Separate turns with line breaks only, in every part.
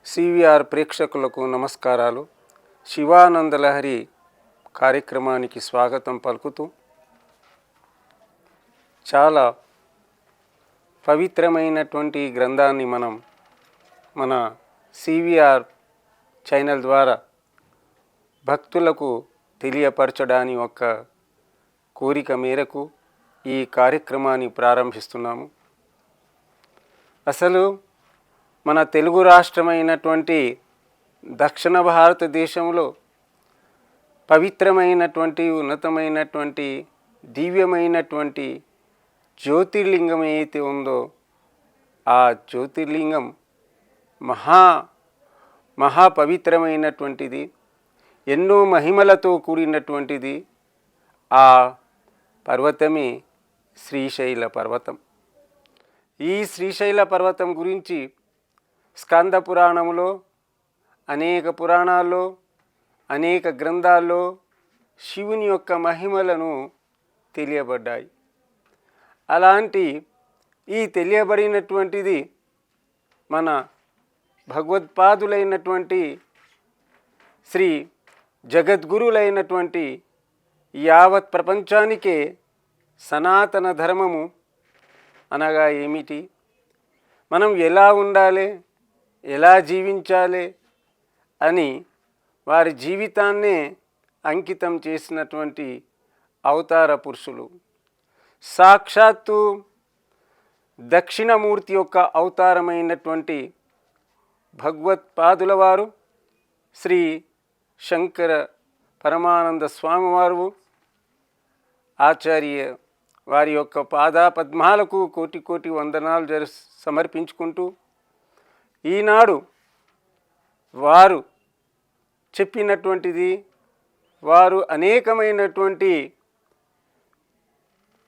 CVR ప్రేక్షకులకు నమస్కారాలు. శివానందలహరి కార్యక్రమానికి స్వాగతం పలుకుతూ చాలా పవిత్రమైనటువంటి గ్రంథాన్ని మన సివిఆర్ ఛానల్ ద్వారా భక్తులకు తెలియపరచడానికి ఒక కోరిక మేరకు ఈ కార్యక్రమాన్ని ప్రారంభిస్తున్నాము. అసలు మన తెలుగు రాష్ట్రమైనటువంటి దక్షిణ భారతదేశంలో పవిత్రమైనటువంటి ఉన్నతమైనటువంటి దివ్యమైనటువంటి జ్యోతిర్లింగం ఏదైతే ఉందో ఆ జ్యోతిర్లింగం మహా పవిత్రమైనటువంటిది, ఎన్నో మహిమలతో కూడినటువంటిది. ఆ పర్వతమే శ్రీశైల పర్వతం. ఈ శ్రీశైల పర్వతం గురించి స్కంద పురాణంలో, అనేక పురాణాల్లో, అనేక గ్రంథాల్లో శివుని యొక్క మహిమలను తెలియబడ్డాయి. అలాంటి ఈ తెలియబడినటువంటిది మన భగవత్పాదులైనటువంటి శ్రీ జగద్గురులైనటువంటి యావత్ ప్రపంచానికే సనాతన ధర్మము అనగా ఏమిటి, మనం ఎలా ఉండాలి, ఎలా జీవించాలి అని వారి జీవితాన్నే అంకితం చేసినటువంటి అవతార పురుషులు. సాక్షాత్తు దక్షిణమూర్తి యొక్క అవతారమైనటువంటి భగవత్పాదుల వారు శ్రీ శంకర పరమానంద స్వామివారు ఆచార్య వారి యొక్క పాదాపద్మాలకు కోటి కోటి వందనాలు సమర్పించుకుంటూ ఈనాడు వారు చెప్పినటువంటిది, వారు అనేకమైనటువంటి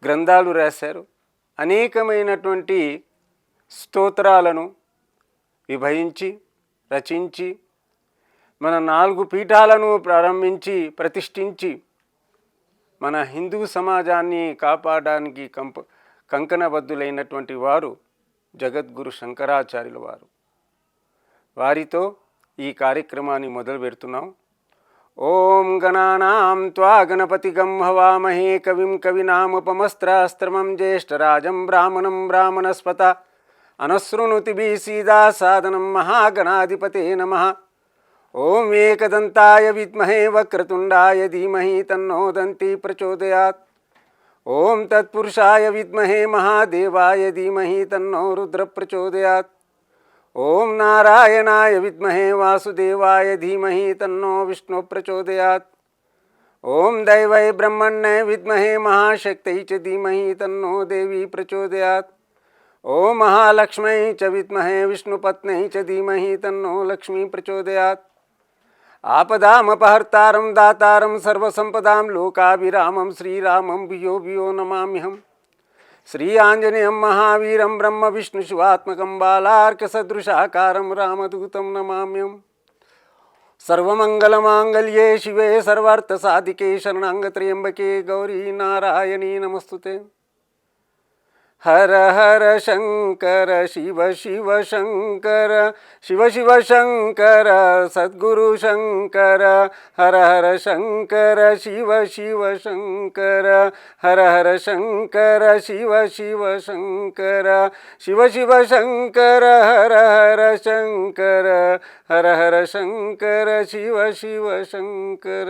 గ్రంథాలు రాశారు, అనేకమైనటువంటి స్తోత్రాలను విభజించి రచించి మన 4 పీఠాలను ప్రారంభించి ప్రతిష్ఠించి మన హిందూ సమాజాన్ని కాపాడడానికి కంకణబద్ధులైనటువంటి వారు జగద్గురు శంకరాచార్యుల వారు. వారితో ఈ కార్యక్రమాన్ని మొదలు పెడుతున్నాం. ఓం గణానాం త్వా గణపతిగం హవామహే కవిం కవినాముపమస్త్రాస్త్రమం జ్యేష్ఠరాజం బ్రాహ్మణం బ్రాహ్మణస్పత అనశృణుతిభిः సీదా సాదనం మహాగణాధిపతే నమః. ఓం ఏకదంతాయ విద్మహే వక్రతుండాయ ధీమహి తన్నో దంతి ప్రచోదయాత్. ఓం తత్పురుషాయ విద్మహే మహాదేవాయ ధీమహి తన్నో రుద్ర ప్రచోదయాత్. ఓం నారాయణాయ విద్మహే వాసుదేవాయ ధీమహి తన్నో విష్ణు ప్రచోదయాత్. ఓం దైవై బ్రహ్మణ్యై విద్మహే మహాశక్తై చ ధీమహి తన్నో దేవీ ప్రచోదయాత్. ఓం మహాలక్ష్మై చ విద్మహే విష్ణుపత్న్యై చ ధీమహి తన్నో లక్ష్మీ ప్రచోదయాత్. ఆపదామపహర్తారం దాతారం సర్వసంపదాం లోకాభిరామం శ్రీరామం భియో భియో నమామ్యహం. శ్రీ ఆంజనేయం మహావీరం బ్రహ్మ విష్ణు శివాత్మకం బాలార్కసదృశాకారం రామదూతం నమామ్యం. సర్వమంగళమాంగళ్యే శివే సర్వార్థసాధికే శరణాంగత్ర్యంబకే గౌరీ నారాయణీ నమస్తుతే. హర హర శంకర శివ శివ శంకర శివ శివ శంకర సద్గురు శంకర. హర హర శంకర శివ శివ శంకర హర హర శంకర శివ శివ శంకర శివ శివ శంకర హర హర శంకర హర హర శంకర శివ శివ శంకర.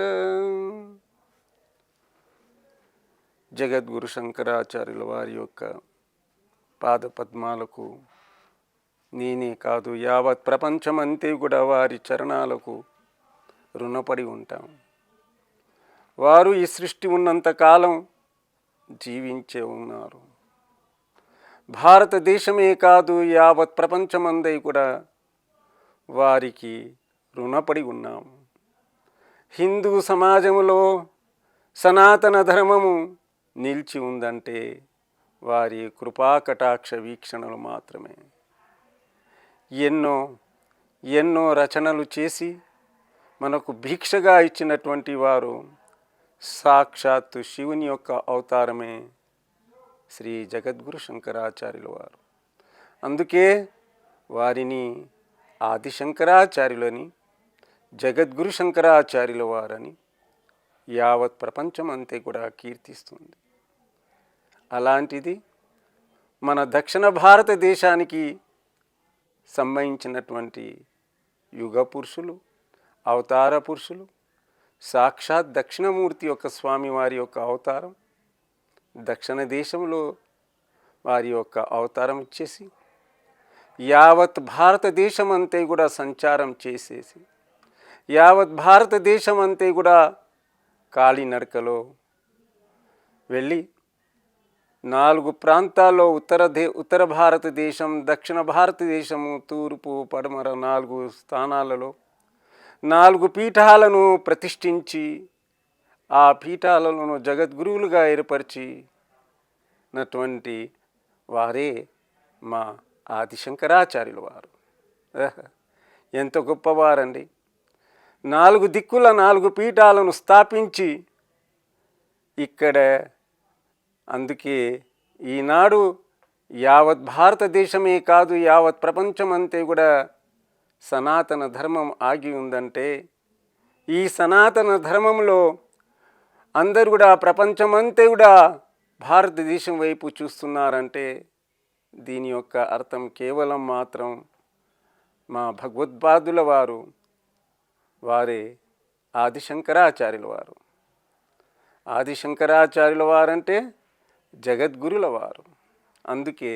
జగద్గురు శంకరాచార్యుల వారి యొక్క పాదపద్మాలకు నేనే కాదు యావత్ ప్రపంచమంతే కూడా వారి చరణాలకు రుణపడి ఉంటాం. వారు ఈ సృష్టి ఉన్నంతకాలం జీవించే ఉన్నారు. భారతదేశమే కాదు యావత్ ప్రపంచమందే కూడా వారికి రుణపడి ఉన్నాం. హిందూ సమాజంలో సనాతన ధర్మము నిలిచి ఉందంటే వారి కృపాకటాక్ష వీక్షణలు మాత్రమే. ఎన్నో రచనలు చేసి మనకు భిక్షగా ఇచ్చినటువంటి వారు సాక్షాత్తు శివుని యొక్క అవతారమే శ్రీ జగద్గురు శంకరాచార్యుల వారు. అందుకే వారిని ఆదిశంకరాచార్యులని, జగద్గురు శంకరాచార్యుల వారని యావత్ ప్రపంచం అంతే కూడా కీర్తిస్తుంది. అలాంటిది మన దక్షిణ భారతదేశానికి సంబంధించినటువంటి యుగ పురుషులు, అవతార పురుషులు, సాక్షాత్ దక్షిణమూర్తి యొక్క స్వామి వారి యొక్క అవతారం, దక్షిణ దేశంలో వారి యొక్క అవతారం ఇచ్చేసి యావత్ భారతదేశం అంతే కూడా సంచారం చేసేసి, యావత్ భారతదేశం అంతే కూడా కాలినడకలో వెళ్ళి 4 ప్రాంతాల్లో ఉత్తర భారతదేశం, దక్షిణ భారతదేశము, తూర్పు, పడమర 4 స్థానాలలో 4 పీఠాలను ప్రతిష్ఠించి ఆ పీఠాలను జగద్గురువులుగా ఏర్పరిచినటువంటి వారే మా ఆదిశంకరాచార్యుల వారు. ఎంత గొప్పవారండి! 4 దిక్కుల 4 పీఠాలను స్థాపించి ఇక్కడ, అందుకే ఈనాడు యావత్ భారతదేశమే కాదు యావత్ ప్రపంచం అంతే కూడా సనాతన ధర్మం ఆగి ఉందంటే, ఈ సనాతన ధర్మంలో అందరూ కూడా ప్రపంచమంతా కూడా భారతదేశం వైపు చూస్తున్నారంటే దీని యొక్క అర్థం కేవలం మాత్రం మా భగవద్పాదుల వారే ఆదిశంకరాచార్యుల వారు. ఆదిశంకరాచార్యుల వారంటే జగద్గురుల వారు. అందుకే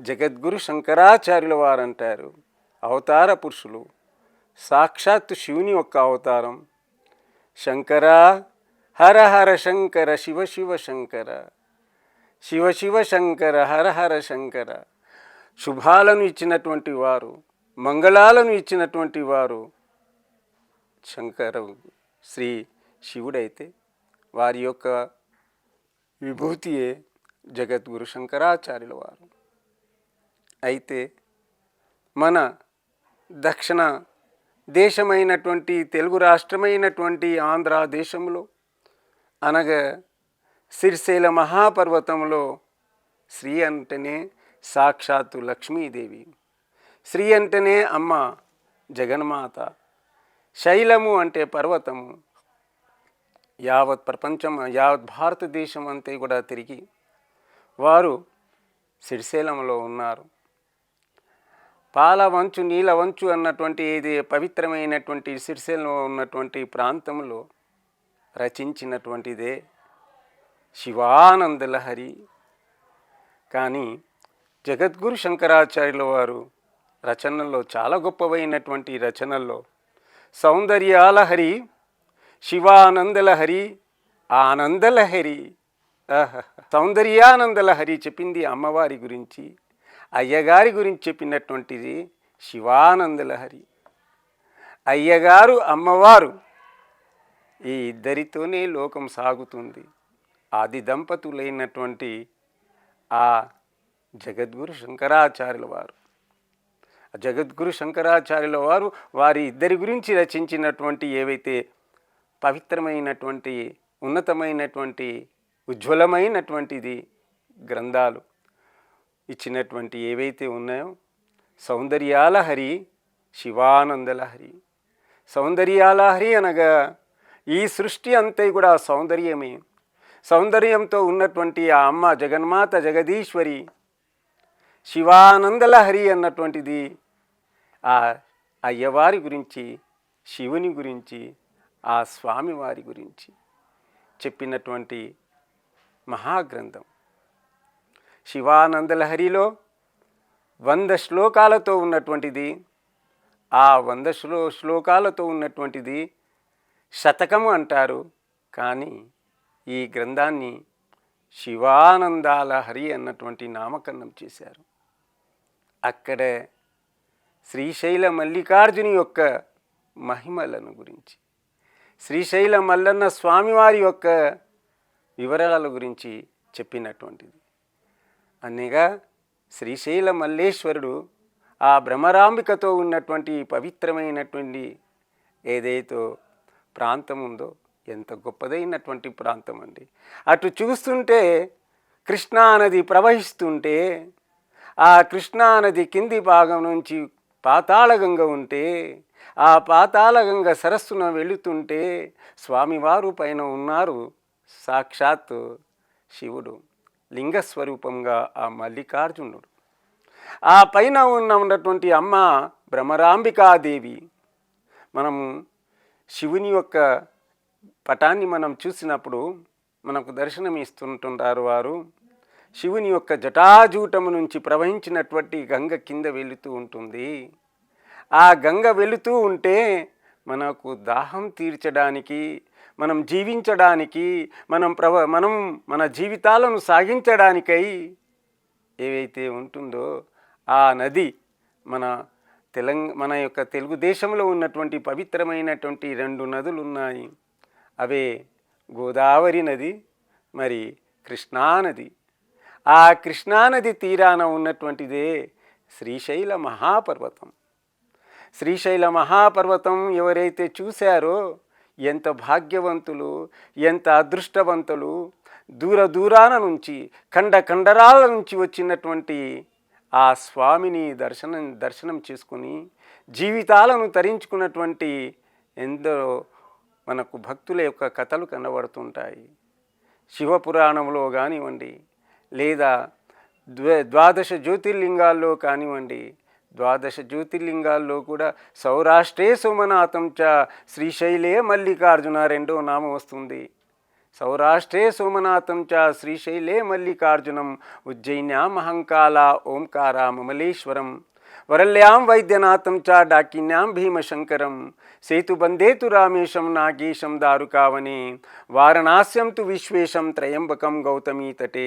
జగద్గురు శంకరాచార్యుల వారు అంటారు అవతార పురుషులు, సాక్షాత్తు శివుని యొక్క అవతారం. శంకర హర హర శంకర, శివ శివ శంకర, శివ శివ శంకర, హర హర శంకర. శుభాలను ఇచ్చినటువంటి వారు, మంగళాలను ఇచ్చినటువంటి వారు శ్రీ శివుడైతే వారి యొక్క విభూతియే జగద్గురు శంకరాచార్యుల వారు. అయితే మన దక్షిణ దేశమైనటువంటి, తెలుగు రాష్ట్రమైనటువంటి ఆంధ్ర దేశంలో అనగా సిరిశైల మహాపర్వతంలో శ్రీ అంటేనే సాక్షాత్తు లక్ష్మీదేవి, శ్రీ అంటేనే అమ్మ జగన్మాత, శైలము అంటే పర్వతము. యావత్ ప్రపంచం, యావత్ భారతదేశం అంతా కూడా తిరిగి వారు సిరిశైలంలో ఉన్నారు. పాలవంచు నీలవంచు అన్నటువంటి ఇది పవిత్రమైనటువంటి సిరిశైలంలో ఉన్నటువంటి ప్రాంతంలో రచించినటువంటిదే శివానంద లహరి. కానీ జగద్గురు శంకరాచార్యుల వారు రచనల్లో, చాలా గొప్పవైనటువంటి రచనల్లో సౌందర్యాలహరి, శివానందలహరి, ఆనందలహరి, సౌందర్యానందలహరి చెప్పింది అమ్మవారి గురించి, అయ్యగారి గురించి చెప్పినటువంటిది శివానందలహరి. అయ్యగారు, అమ్మవారు ఈ ఇద్దరితోనే లోకం సాగుతుంది. ఆది దంపతులైనటువంటి ఆ జగద్గురు శంకరాచార్యుల వారు, జగద్గురు శంకరాచార్యుల వారు వారి ఇద్దరి గురించి రచించినటువంటి ఏవైతే పవిత్రమైనటువంటి, ఉన్నతమైనటువంటి, ఉజ్వలమైనటువంటిది గ్రంథాలు ఇచ్చినటువంటి ఏవైతే ఉన్నాయో, సౌందర్యాలహరి, శివానందలహరి. సౌందర్యాలహరి అనగా ఈ సృష్టి అంతా కూడా సౌందర్యమే. సౌందర్యంతో ఉన్నటువంటి ఆ అమ్మ జగన్మాత జగదీశ్వరి. శివానందలహరి అన్నటువంటిది ఆ అయ్యవారి గురించి, శివుని గురించి, ఆ స్వామివారి గురించి చెప్పినటువంటి మహాగ్రంథం. శివానందలహరిలో 100 శ్లోకాలతో ఉన్నటువంటిది, ఆ 100 శ్లోకాలతో ఉన్నటువంటిది శతకము అంటారు. కానీ ఈ గ్రంథాన్ని శివానందాలహరి అన్నటువంటి నామకరణం చేశారు. అక్కడే శ్రీశైల మల్లికార్జుని యొక్క మహిమలను గురించి, శ్రీశైల మల్లన్న స్వామివారి యొక్క వివరాల గురించి చెప్పినటువంటిది. అనగా శ్రీశైల మల్లేశ్వరుడు ఆ భ్రమరాంబికతో ఉన్నటువంటి పవిత్రమైనటువంటి ఏదైతే ప్రాంతం ఉందో ఎంత గొప్పదైనటువంటి ప్రాంతం అండి. అటు చూస్తుంటే కృష్ణా నది ప్రవహిస్తుంటే ఆ కృష్ణా నది కింది భాగం నుంచి పాతాళగంగ ఉంటే ఆ పాతాళగంగ సరస్సున వెళుతుంటే స్వామివారు పైన ఉన్నారు సాక్షాత్ శివుడు లింగస్వరూపంగా ఆ మల్లికార్జునుడు. ఆ పైన ఉన్నటువంటి అమ్మ భ్రమరాంబికాదేవి. మనం శివుని యొక్క పటాన్ని మనం చూసినప్పుడు మనకు దర్శనం ఇస్తుంటుంటారు వారు. శివుని యొక్క జటాజూటము నుంచి ప్రవహించినటువంటి గంగ కింద వెళుతూ ఉంటుంది. ఆ గంగ వెళుతూ ఉంటే మనకు దాహం తీర్చడానికి, మనం జీవించడానికి, మనం మన జీవితాలను సాగించడానికై ఏవైతే ఉంటుందో ఆ నది మన యొక్క తెలుగుదేశంలో ఉన్నటువంటి పవిత్రమైనటువంటి 2 నదులు ఉన్నాయి. అవే గోదావరి నది, మరి కృష్ణానది. ఆ కృష్ణానది తీరాన ఉన్నటువంటిదే శ్రీశైల మహాపర్వతం. శ్రీశైల మహాపర్వతం ఎవరైతే చూశారో ఎంత భాగ్యవంతులు, ఎంత అదృష్టవంతులు. దూరాన నుంచి ఖండరాల నుంచి వచ్చినటువంటి ఆ స్వామిని దర్శనం చేసుకుని జీవితాలను తరించుకున్నటువంటి ఎందరో మనకు భక్తుల యొక్క కథలు కనబడుతుంటాయి. శివపురాణంలో కానివ్వండి, లేదా ద్వాదశ జ్యోతిర్లింగాల్లో కానివ్వండి. ద్వాదశ జ్యోతిర్లింగాల్లో కూడా సౌరాష్ట్రే సోమనాథం చ శ్రీశైలే మల్లికార్జున 2వ నామం వస్తుంది. సౌరాష్ట్రే సోమనాథం చ శ్రీశైలే మల్లికార్జునం ఉజ్జయిన్యాం మహంకాళ ఓంకార మమలేశ్వరం వరల్యాం వైద్యనాథం చ డాకిన్యాం భీమశంకరం సేతుబందేతు రామేశం నాగేశం దారుకావనే వారణాస్యం తు విశ్వేశం త్రయంబకం గౌతమీ తటే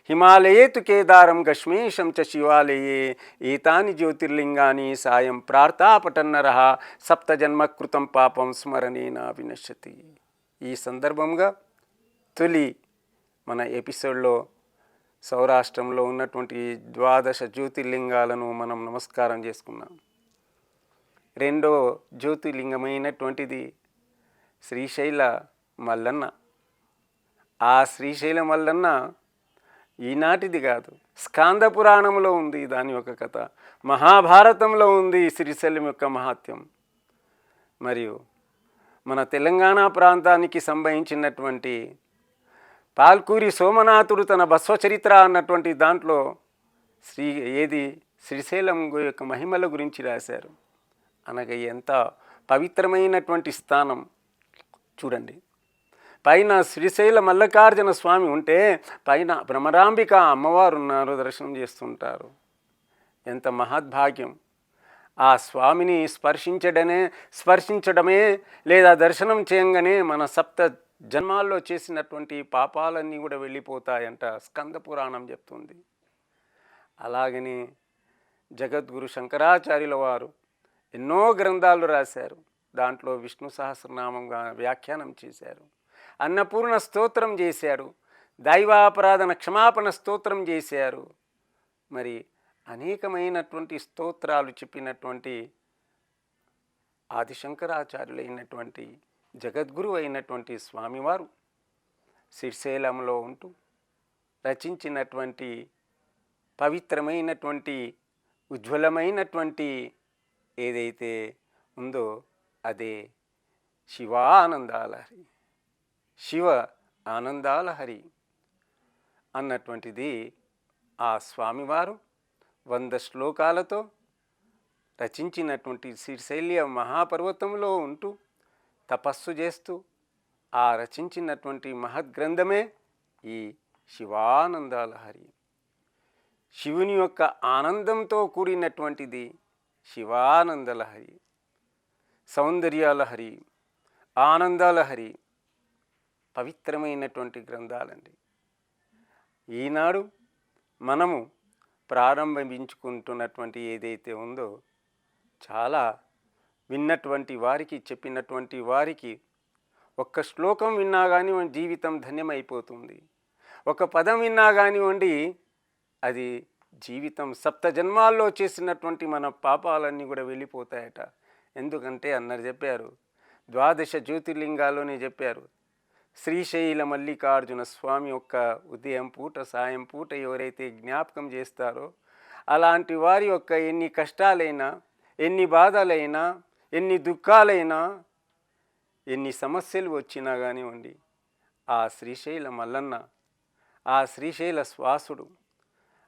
హిమాలయే తు కేదారం గశ్మేశం చ శివాలయే ఏతాని జ్యోతిర్లింగాని సాయం ప్రార్థాపటన్నరః సప్తజన్మకృతం పాపం స్మరణేన వినశ్యతి. ఈ సందర్భంగా తొలి మన ఎపిసోడ్లో సౌరాష్ట్రంలో ఉన్నటువంటి ద్వాదశ జ్యోతిర్లింగాలను మనం నమస్కారం చేసుకున్నాం. 2వ జ్యోతిర్లింగమైనటువంటిది శ్రీశైల మల్లన్న. ఆ శ్రీశైల మల్లన్న ఈనాటిది కాదు, స్కాంద పురాణంలో ఉంది దాని యొక్క కథ, మహాభారతంలో ఉంది శ్రీశైలం యొక్క మహాత్యం. మరియు మన తెలంగాణ ప్రాంతానికి సంబంధించినటువంటి పాల్కూరి సోమనాథుడు తన బస్వచరిత్ర అన్నటువంటి దాంట్లో శ్రీశైలం యొక్క మహిమల గురించి రాశారు. అనగా ఎంత పవిత్రమైనటువంటి స్థానం చూడండి. పైన శ్రీశైల మల్లికార్జున స్వామి ఉంటే పైన భ్రమరాంబిక అమ్మవారు ఉన్నారు, దర్శనం చేస్తుంటారు. ఎంత మహద్భాగ్యం. ఆ స్వామిని స్పర్శించడమే లేదా దర్శనం చేయంగానే మన సప్త జన్మాల్లో చేసినటువంటి పాపాలన్నీ కూడా వెళ్ళిపోతాయంట స్కంద పురాణం చెప్తుంది. అలాగని జగద్గురు శంకరాచార్యుల వారు ఎన్నో గ్రంథాలు రాశారు. దాంట్లో విష్ణు సహస్రనామంగా వ్యాఖ్యానం చేశారు, అన్నపూర్ణ స్తోత్రం చేశారు, దైవాపరాధన క్షమాపణ స్తోత్రం చేశారు. మరి అనేకమైనటువంటి స్తోత్రాలు చెప్పినటువంటి ఆదిశంకరాచార్యులైనటువంటి జగద్గురు అయినటువంటి స్వామివారు శ్రీశైలంలో ఉంటూ రచించినటువంటి పవిత్రమైనటువంటి ఉజ్వలమైనటువంటి ఏదైతే ఉందో అదే శివానందాలహరి, శివ ఆనందాలహరి అన్నటువంటిది. ఆ స్వామివారు 100 శ్లోకాలతో రచించినటువంటి శ్రీశైల మహాపర్వతంలో ఉంటూ తపస్సు చేస్తూ ఆ రచించినటువంటి మహద్గ్రంథమే ఈ శివానందాలహరి. శివుని యొక్క ఆనందంతో కూడినటువంటిది శివానందలహరి, సౌందర్యాలహరి, ఆనందాలహరి. పవిత్రమైనటువంటి గ్రంథాలండి. ఈనాడు మనము ప్రారంభించుకుంటున్నటువంటి ఏదైతే ఉందో చాలా విన్నటువంటి వారికి, చెప్పినటువంటి వారికి ఒక్క శ్లోకం విన్నా కానివ్వండి జీవితం ధన్యమైపోతుంది. ఒక పదం విన్నా కానివ్వండి అది జీవితం సప్త జన్మాల్లో చేసినటువంటి మన పాపాలన్నీ కూడా వెళ్ళిపోతాయట. ఎందుకంటే అన్నారు చెప్పారు, ద్వాదశ జ్యోతిర్లింగాల్లోనే చెప్పారు, శ్రీశైల మల్లికార్జున స్వామి యొక్క ఉదయం పూట సాయం పూట ఎవరైతే జ్ఞాపకం చేస్తారో అలాంటి వారి యొక్క ఎన్ని కష్టాలైనా ఎన్ని బాధలైనా, ఎన్ని దుఃఖాలైనా, ఎన్ని సమస్యలు వచ్చినా కానివ్వండి, ఆ శ్రీశైల మల్లన్న, ఆ శ్రీశైల శ్వాసుడు,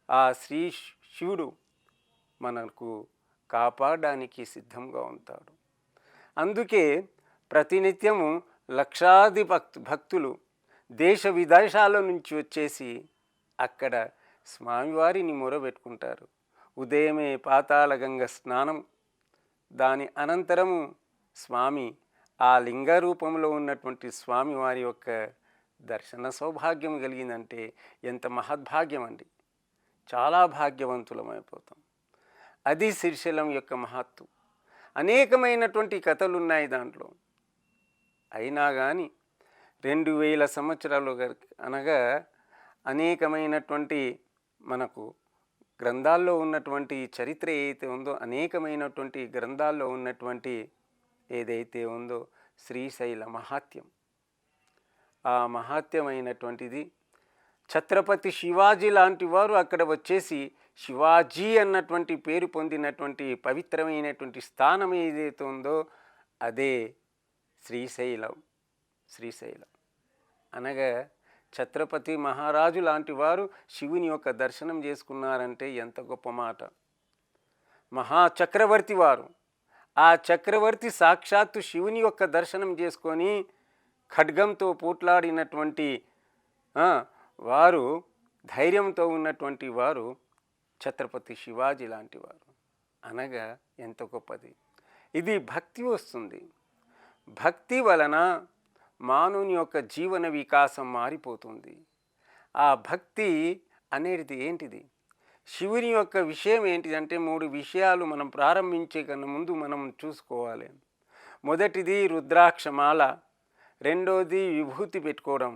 ఆ శివుడు మనకు కాపాడడానికి సిద్ధంగా ఉంటాడు. అందుకే ప్రతినిత్యము లక్షాది భక్తులు దేశ విదేశాల నుంచి వచ్చేసి అక్కడ స్వామివారిని మొరబెట్టుకుంటారు. ఉదయమే పాతాళ గంగ స్నానం, దాని అనంతరము స్వామి ఆ లింగ రూపంలో ఉన్నటువంటి స్వామివారి యొక్క దర్శన సౌభాగ్యం కలిగిందంటే ఎంత మహద్భాగ్యం అండి. చాలా భాగ్యవంతులమైపోతాం. అది శ్రీశైలం యొక్క మహత్తు. అనేకమైనటువంటి కథలు ఉన్నాయి దాంట్లో. అయినా కానీ 2000 సంవత్సరాలు అనగా అనేకమైనటువంటి మనకు గ్రంథాల్లో ఉన్నటువంటి చరిత్ర ఏదైతే ఉందో, అనేకమైనటువంటి గ్రంథాల్లో ఉన్నటువంటి ఏదైతే ఉందో శ్రీశైల మహాత్యం, ఆ మహాత్యమైనటువంటిది ఛత్రపతి శివాజీ లాంటి వారు అక్కడ వచ్చేసి శివాజీ అన్నటువంటి పేరు పొందినటువంటి పవిత్రమైనటువంటి స్థానం ఏదైతే ఉందో అదే శ్రీశైలం. శ్రీశైలం అనగా ఛత్రపతి మహారాజు లాంటి వారు శివుని యొక్క దర్శనం చేసుకున్నారంటే ఎంత గొప్ప మాట. మహాచక్రవర్తి వారు, ఆ చక్రవర్తి సాక్షాత్తు శివుని యొక్క దర్శనం చేసుకొని ఖడ్గంతో పోట్లాడినటువంటి వారు, ధైర్యంతో ఉన్నటువంటి వారు ఛత్రపతి శివాజీ లాంటి వారు. అనగా ఎంత గొప్పది. ఇది భక్తి వస్తుంది. భక్తి వలన మానవుని యొక్క జీవన వికాసం మారిపోతుంది. ఆ భక్తి అనేది ఏంటిది? శివుని యొక్క విషయం ఏంటిదంటే 3 విషయాలు మనం ప్రారంభించే కన్నా ముందు మనం చూసుకోవాలి. మొదటిది రుద్రాక్షమాల, రెండోది విభూతి పెట్టుకోవడం,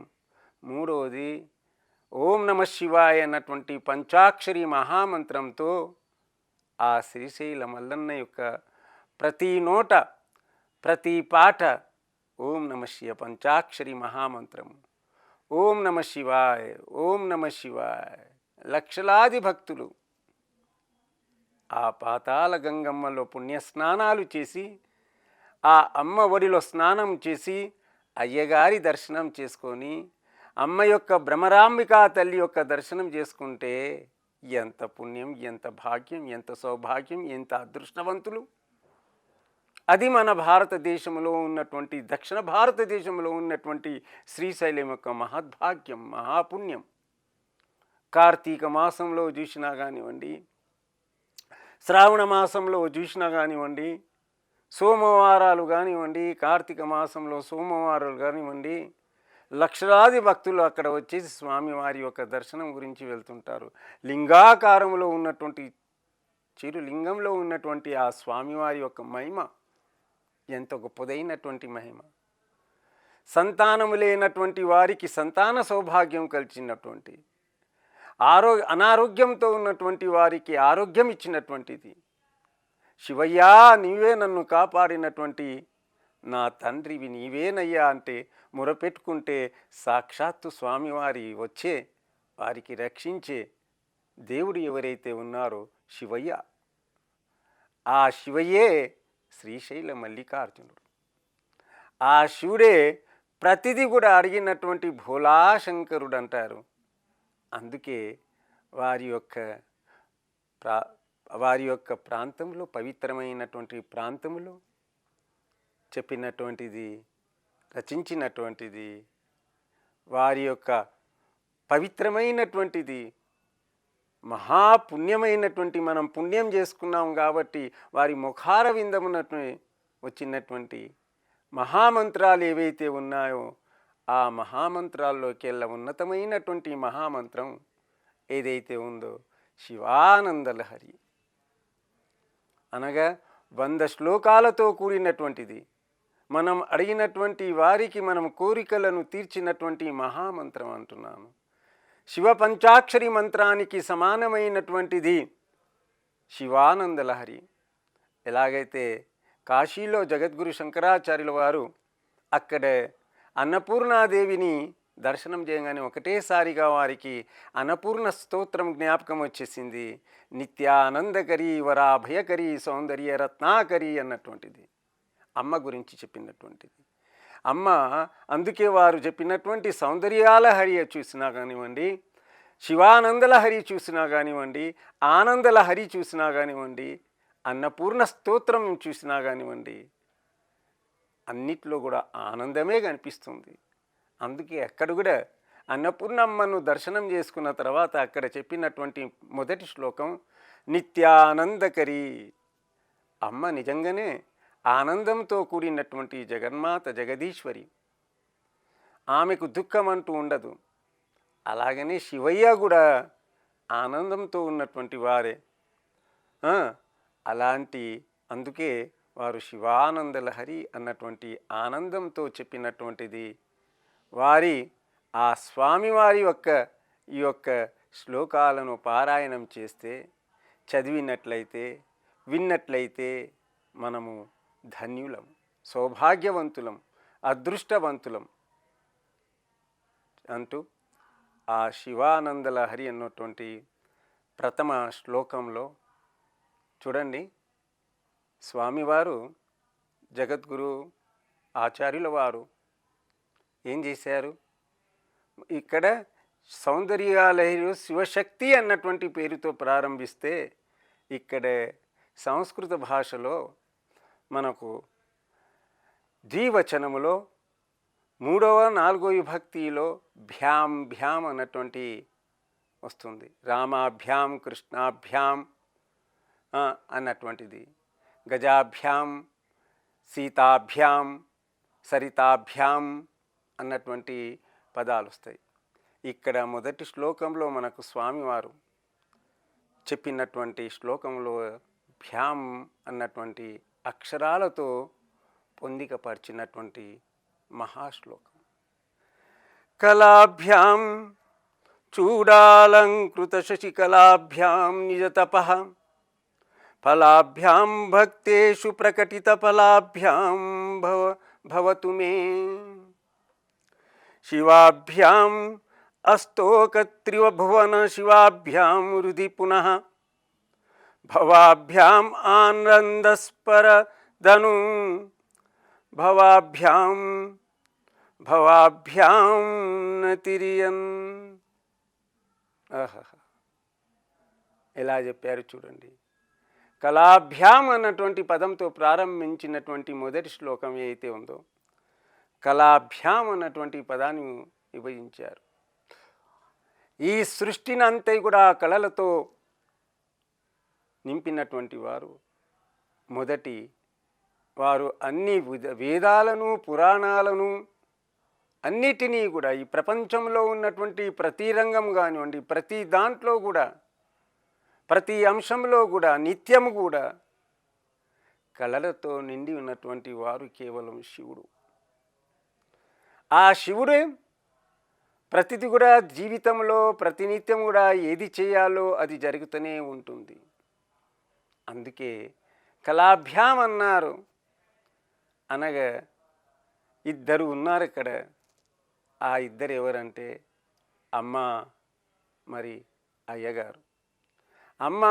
మూడవది ఓం నమ శివాయ అన్నటువంటి పంచాక్షరి మహామంత్రంతో ఆ శ్రీశైల మల్లన్న యొక్క ప్రతి నోట, ప్రతి పాట ఓం నమ శివ పంచాక్షరి మహామంత్రము, ఓం నమ శివాయ, ఓం నమ శివాయ. లక్షలాది భక్తులు ఆ పాతాళ గంగమ్మలో పుణ్యస్నానాలు చేసి, ఆ అమ్మ ఒడిలో స్నానం చేసి, అయ్యగారి దర్శనం చేసుకొని, అమ్మ యొక్క భ్రమరాంబికా తల్లి యొక్క దర్శనం చేసుకుంటే ఎంత పుణ్యం, ఎంత భాగ్యం, ఎంత సౌభాగ్యం, ఎంత అదృష్టవంతులు. అది మన భారతదేశంలో ఉన్నటువంటి, దక్షిణ భారతదేశంలో ఉన్నటువంటి శ్రీశైలం యొక్క మహద్భాగ్యం, మహాపుణ్యం. కార్తీక మాసంలో చూసినా కానివ్వండి, శ్రావణ మాసంలో చూసినా కానివ్వండి, సోమవారాలు కానివ్వండి, కార్తీక మాసంలో సోమవారాలు కానివ్వండి, లక్షలాది భక్తులు అక్కడ వచ్చేసి స్వామివారి యొక్క దర్శనం గురించి వెళ్తుంటారు. లింగాకారంలో ఉన్నటువంటి చిరులింగంలో ఉన్నటువంటి ఆ స్వామివారి యొక్క మహిమ ఎంత గొప్పదైనటువంటి మహిమ. సంతానము లేనటువంటి వారికి సంతాన సౌభాగ్యం కలిగినటువంటి, అనారోగ్యంతో ఉన్నటువంటి వారికి ఆరోగ్యం ఇచ్చినటువంటిది. శివయ్యా నీవే నన్ను కాపాడినటువంటి నా తండ్రివి నీవేనయ్యా అంటే మొరపెట్టుకుంటే సాక్షాత్తు స్వామివారి వచ్చే వారికి రక్షించే దేవుడు ఎవరైతే ఉన్నారో శివయ్య. ఆ శివయ్యే శ్రీశైల మల్లికార్జునుడు. ఆ శివుడే ప్రతిదీ కూడా అడిగినటువంటి భోలాశంకరుడు అంటారు. అందుకే వారి యొక్క ప్రాంతంలో, పవిత్రమైనటువంటి ప్రాంతంలో చెప్పినటువంటిది, రచించినటువంటిది, వారి యొక్క పవిత్రమైనటువంటిది, మహాపుణ్యమైనటువంటి, మనం పుణ్యం చేసుకున్నాం కాబట్టి వారి ముఖార విందమునట్టు వచ్చినటువంటి మహామంత్రాలు ఏవైతే ఉన్నాయో ఆ మహామంత్రాల్లోకి ఉన్నతమైనటువంటి మహామంత్రం ఏదైతే ఉందో శివానందలహరి అనగా 100 శ్లోకాలతో కూడినటువంటిది. మనం అడిగినటువంటి వారికి మనం కోరికలను తీర్చినటువంటి మహామంత్రం అంటున్నాను. శివ పంచాక్షరి మంత్రానికి సమానమైనటువంటిది శివానందలహరి. ఎలాగైతే కాశీలో జగద్గురు శంకరాచార్యుల వారు అక్కడ అన్నపూర్ణాదేవిని దర్శనం చేయగానే ఒకటేసారిగా వారికి అన్నపూర్ణ స్తోత్రం జ్ఞాపకం వచ్చేసింది. నిత్యానందకరి వరాభయకరి సౌందర్య రత్నాకరి అన్నటువంటిది అమ్మ గురించి చెప్పినటువంటిది. అమ్మ అందుకే వారు చెప్పినటువంటి సౌందర్యాల హరి చూసినా కానివ్వండి, శివానందల హరి చూసినా కానివ్వండి, ఆనందల హరి చూసినా కానివ్వండి, అన్నపూర్ణ స్తోత్రం చూసినా కానివ్వండి, అన్నిట్లో కూడా ఆనందమే కనిపిస్తుంది. అందుకే అక్కడ కూడా అన్నపూర్ణమ్మను దర్శనం చేసుకున్న తర్వాత అక్కడ చెప్పినటువంటి మొదటి శ్లోకం నిత్యానందకరి. అమ్మ నిజంగానే ఆనందంతో కూడినటువంటి జగన్మాత, జగదీశ్వరి. ఆమెకు దుఃఖం అంటూ ఉండదు. అలాగనే శివయ్య కూడా ఆనందంతో ఉన్నటువంటి వారే. అలాంటి అందుకే వారు శివానందలహరి అన్నటువంటి ఆనందంతో చెప్పినటువంటిది. వారి ఆ స్వామివారి ఈ యొక్క శ్లోకాలను పారాయణం చేస్తే, చదివినట్లయితే, విన్నట్లయితే మనము ధన్యులం, సౌభాగ్యవంతులం, అదృష్టవంతులం అంటూ ఆ శివానందలహరి అన్నటువంటి ప్రథమ శ్లోకంలో చూడండి, స్వామివారు జగద్గురు ఆచార్యుల వారు ఏం చేశారు? ఇక్కడ సౌందర్యాలహరి శివశక్తి అన్నటువంటి పేరుతో ప్రారంభిస్తే, ఇక్కడ సంస్కృత భాషలో మనకు ద్వివచనములో 3వ 4వ విభక్తిలో భ్యాం భ్యాం అన్నటువంటి వస్తుంది. రామాభ్యాం కృష్ణాభ్యాం అన్నటువంటిది, గజాభ్యాం సీతాభ్యాం సరితాభ్యాం అన్నటువంటి పదాలు వస్తాయి. ఇక్కడ మొదటి శ్లోకంలో మనకు స్వామివారు చెప్పినటువంటి శ్లోకంలో భ్యాం అన్నటువంటి అక్షరాలతో పొందికపరిచినటువంటి మహాశ్లోకం. కళాభ్యాం చూడాలంకృత శశికళాభ్యాం నిజతపః ఫలాభ్యాం భక్తేషు ప్రకటిత ఫలాభ్యాం భవతు మే. శివాభ్యాం అస్తోకత్రివభువన శివాభ్యాం హృది పునః భవాభ్యాం ఆనందస్పరదను భవాభ్యాం నతిరియన్. ఎలా చెప్పారు చూడండి. కళాభ్యాం అన్నటువంటి పదంతో ప్రారంభించినటువంటి మొదటి శ్లోకం ఏదైతే ఉందో, కళాభ్యాం అన్నటువంటి పదాన్ని విభజించారు. ఈ సృష్టిని అంతా కూడా కళలతో నింపినటువంటి వారు మొదటి వారు. అన్ని వేదాలను, పురాణాలను అన్నిటినీ కూడా ఈ ప్రపంచంలో ఉన్నటువంటి ప్రతి రంగం కానివ్వండి, ప్రతి దాంట్లో కూడా, ప్రతి అంశంలో కూడా, నిత్యము కూడా కళలతో నిండి ఉన్నటువంటి వారు కేవలం శివుడు. ఆ శివుడే ప్రతిది కూడా జీవితంలో ప్రతినిత్యం కూడా ఏది చేయాలో అది జరుగుతూనే ఉంటుంది. అందుకే కళాభ్యాం అన్నారు. అనగా ఇద్దరు ఉన్నారు ఇక్కడ. ఆ ఇద్దరు ఎవరంటే అమ్మ, మరి అయ్యగారు. అమ్మ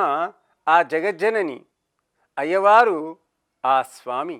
ఆ జగజ్జనని, అయ్యవారు ఆ స్వామి.